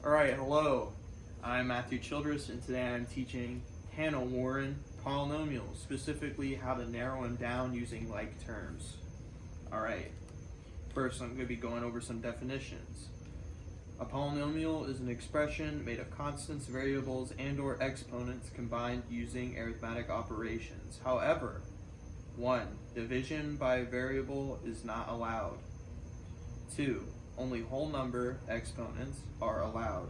Alright, hello. I'm Matthew Childress, and today I'm teaching Hannah Warren polynomials, specifically how to narrow them down using like terms. Alright, first I'm going to be going over some definitions. A polynomial is an expression made of constants, variables, and/or exponents combined using arithmetic operations. However, 1. Division by a variable is not allowed. 2. Only whole number exponents are allowed.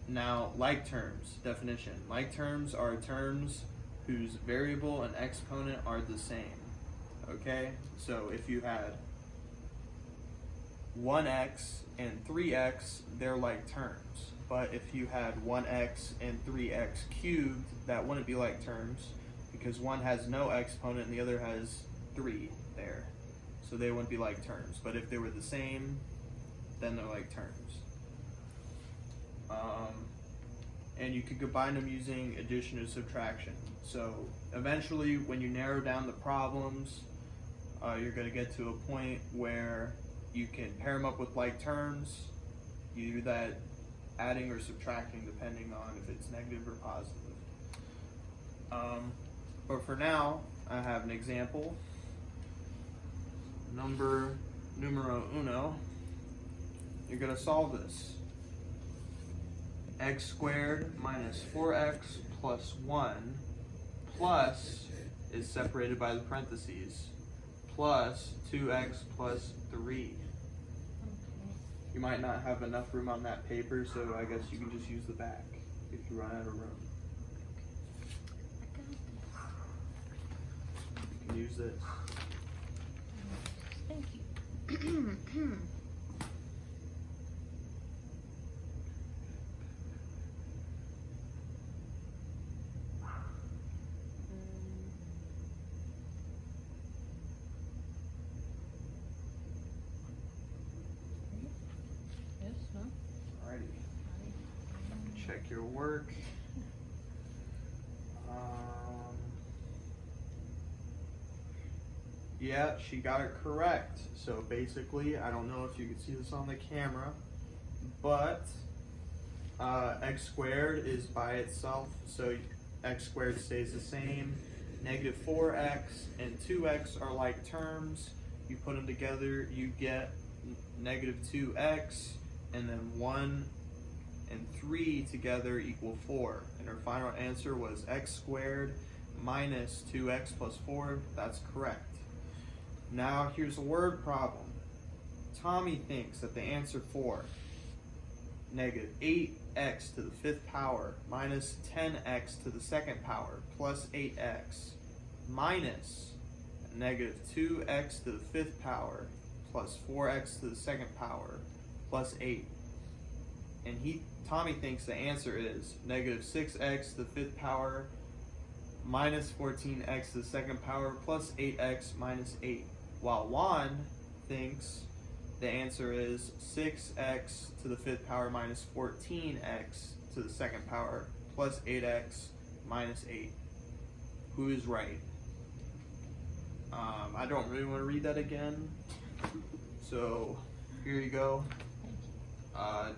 Now, like terms, definition. Like terms are terms whose variable and exponent are the same. Okay? So if you had 1x and 3x, they're like terms. But if you had 1x and 3x cubed, that wouldn't be like terms because one has no exponent and the other has 3 there. So they wouldn't be like terms. But if they were the same, then they're like terms. And you could combine them using addition and subtraction. So eventually, when you narrow down the problems, you're going to get to a point where you can pair them up with like terms. You do that adding or subtracting depending on if it's negative or positive. But for now, I have an example. Numero uno. You're going to solve this. X squared minus 4x plus 1 plus is separated by the parentheses plus 2x plus 3. You might not have enough room on that paper, so I guess you can just use the back if you run out of room. You can use this. Thank you. Alrighty. Check your work. Yeah, she got it correct. So basically, I don't know if you can see this on the camera, but x squared is by itself, so x squared stays the same. Negative 4x and 2x are like terms. You put them together, you get negative 2x, and then 1 and 3 together equal 4. And her final answer was x squared minus 2x plus 4. That's correct. Now here's a word problem. Tommy thinks that the answer for negative 8x to the 5th power minus 10x to the 2nd power plus 8x minus negative 2x to the 5th power plus 4x to the 2nd power plus 8. And Tommy thinks the answer is negative 6x to the 5th power minus 14x to the 2nd power plus 8x minus 8. While Juan thinks the answer is 6x to the 5th power minus 14x to the 2nd power plus 8x minus 8. Who is right? I don't really want to read that again. So here you go.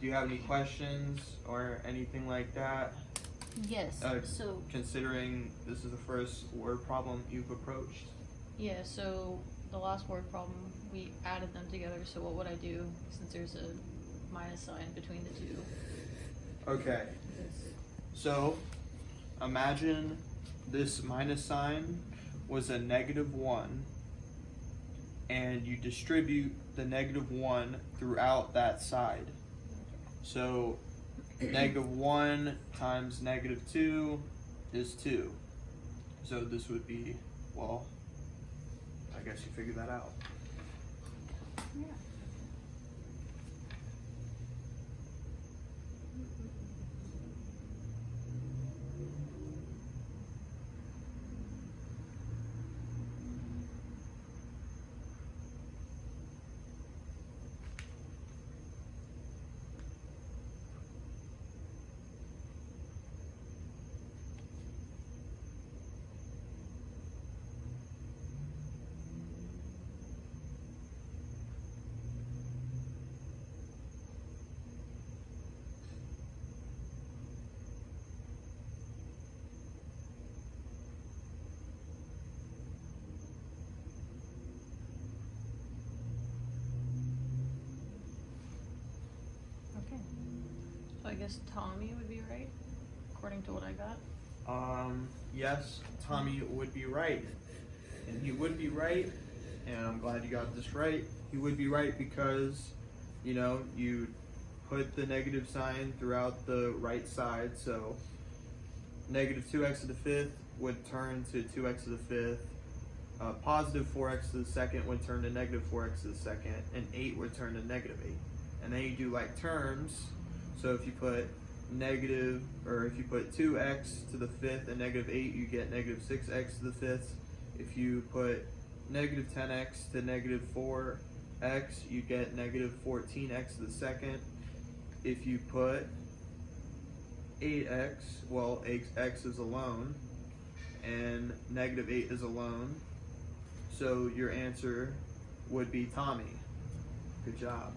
Do you have any questions or anything like that? Yes. So considering this is the first word problem you've approached? Yeah, so the last word problem, we added them together, so what would I do since there's a minus sign between the two? Okay. So imagine this minus sign was a negative 1, and you distribute the negative 1 throughout that side. So negative 1 times negative 2 is 2. So this would be, well, I guess you figured that out. Yeah. guess Tommy would be right, according to what I got. Yes, Tommy would be right. And he would be right, and I'm glad you got this right. He would be right because, you put the negative sign throughout the right side, so negative 2x to the fifth would turn to 2x to the fifth. Positive 4x to the second would turn to negative 4x to the second, and 8 would turn to negative 8. And then you do like terms, so if you put 2x to the fifth and negative 8, you get negative 6x to the fifth. If you put negative 10x to negative 4x, you get negative 14x to the second. If you put 8x, well, x is alone, and negative 8 is alone. So your answer would be Tommy. Good job.